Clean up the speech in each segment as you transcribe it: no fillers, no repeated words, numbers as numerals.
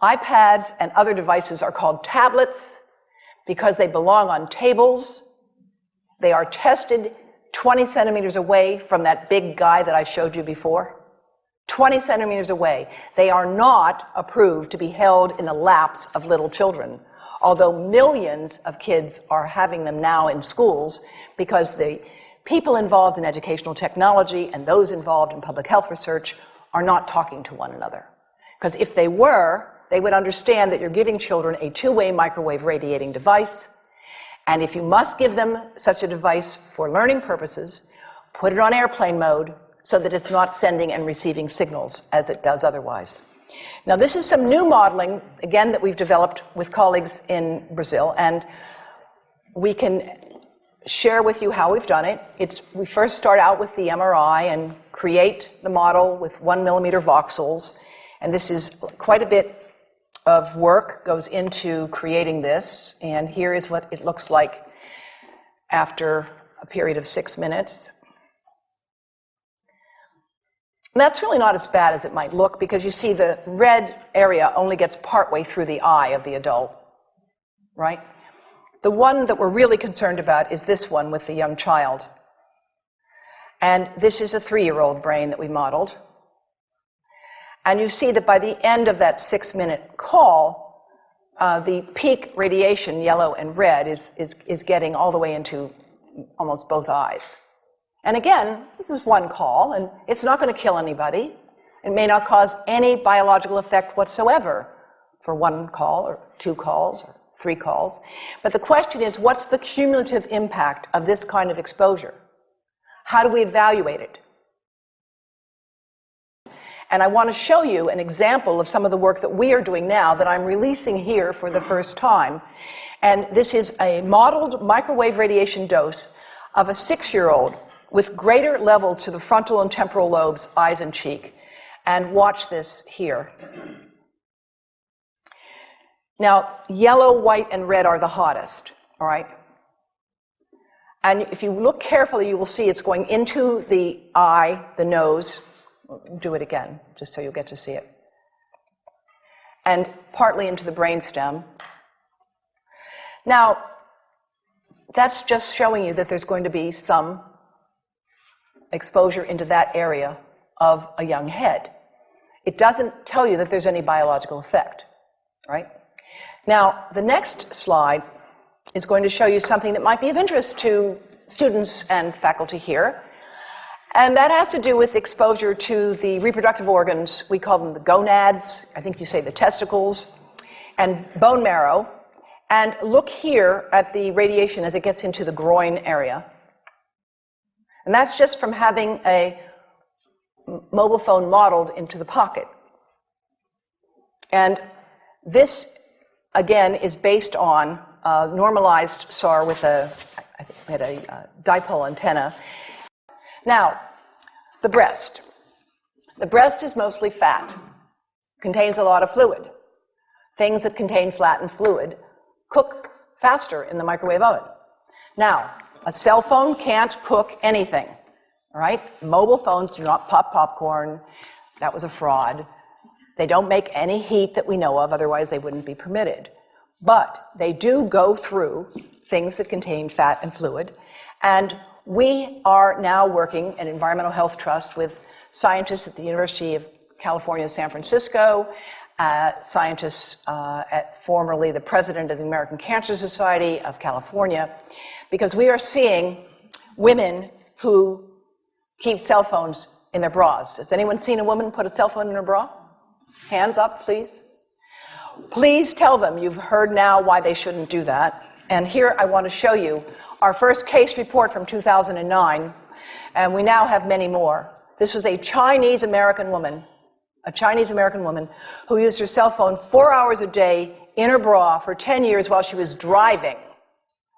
iPads and other devices are called tablets because they belong on tables. They are tested 20 centimeters away from that big guy that I showed you before. 20 centimeters away. They are not approved to be held in the laps of little children, although millions of kids are having them now in schools because the people involved in educational technology and those involved in public health research are not talking to one another. Because if they were, they would understand that you're giving children a two-way microwave radiating device, and if you must give them such a device for learning purposes, put it on airplane mode so that it's not sending and receiving signals as it does otherwise. Now, this is some new modeling, again, that we've developed with colleagues in Brazil, and we can share with you how we've done it. We first start out with the MRI and create the model with 1 millimeter voxels, and this is quite a bit of work goes into creating this, and here is what it looks like after a period of 6 minutes. And that's really not as bad as it might look, because you see the red area only gets partway through the eye of the adult, right? The one that we're really concerned about is this one with the young child. And this is a 3-year-old brain that we modeled. And you see that by the end of that 6-minute call, the peak radiation, yellow and red, is getting all the way into almost both eyes. And again, this is one call, and it's not going to kill anybody. It may not cause any biological effect whatsoever for 1 call or 2 calls or 3 calls. But the question is, what's the cumulative impact of this kind of exposure? How do we evaluate it? And I want to show you an example of some of the work that we are doing now that I'm releasing here for the first time. And this is a modeled microwave radiation dose of a 6-year-old with greater levels to the frontal and temporal lobes, eyes and cheek. And watch this here. Now, yellow, white, and red are the hottest, all right? And if you look carefully, you will see it's going into the eye, the nose. Do it again, just so you'll get to see it. And partly into the brainstem. Now, that's just showing you that there's going to be some exposure into that area of a young head. It doesn't tell you that there's any biological effect, right? Now, the next slide is going to show you something that might be of interest to students and faculty here. And that has to do with exposure to the reproductive organs. We call them the gonads. I think you say the testicles. And bone marrow. And look here at the radiation as it gets into the groin area. And that's just from having a mobile phone modeled into the pocket. And this, again, is based on a normalized SAR with I think we had a dipole antenna. Now, the breast. The breast is mostly fat, contains a lot of fluid. Things that contain fat and fluid cook faster in the microwave oven. Now, a cell phone can't cook anything, all right? Mobile phones do not pop popcorn. That was a fraud. They don't make any heat that we know of, otherwise they wouldn't be permitted. But they do go through things that contain fat and fluid. And we are now working at Environmental Health Trust with scientists at the University of California, San Francisco, scientists at formerly the president of the American Cancer Society of California, because we are seeing women who keep cell phones in their bras. Has anyone seen a woman put a cell phone in her bra? Hands up, please. Please tell them you've heard now why they shouldn't do that. And here I want to show you our first case report from 2009, and we now have many more. This was a Chinese-American woman who used her cell phone 4 hours a day in her bra for 10 years while she was driving.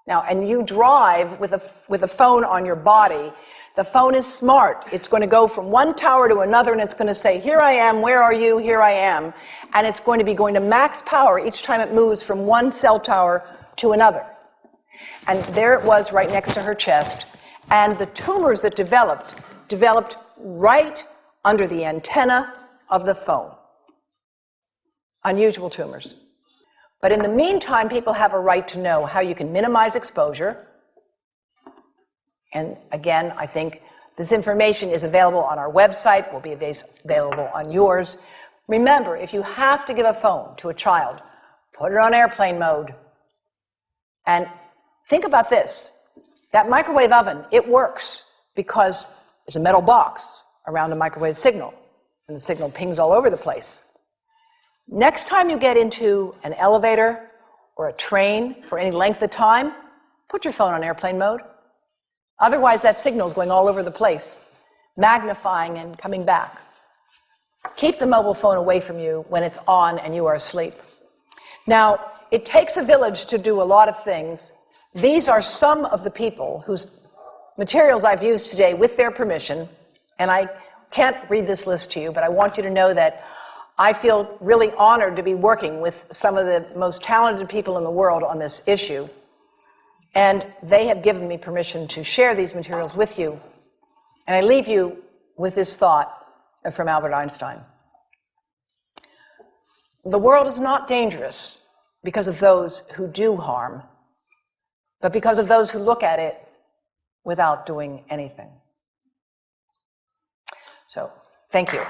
Now, and you drive with a phone on your body. The phone is smart. It's going to go from one tower to another, and it's going to say, here I am, where are you, here I am. And it's going to be going to max power each time it moves from one cell tower to another. And there it was right next to her chest. And the tumors that developed right under the antenna of the phone. unusual tumors. But in the meantime, people have a right to know how you can minimize exposure. And again, I think this information is available on our website, will be available on yours. Remember, if you have to give a phone to a child, put it on airplane mode. And think about this. That microwave oven, it works because there's a metal box around the microwave signal, and the signal pings all over the place. Next time you get into an elevator or a train for any length of time, put your phone on airplane mode. Otherwise, that signal is going all over the place, magnifying and coming back. Keep the mobile phone away from you when it's on and you are asleep. Now, it takes a village to do a lot of things. These are some of the people whose materials I've used today with their permission, and I can't read this list to you, but I want you to know that I feel really honored to be working with some of the most talented people in the world on this issue. And they have given me permission to share these materials with you. And I leave you with this thought from Albert Einstein. The world is not dangerous because of those who do harm, but because of those who look at it without doing anything. So, thank you.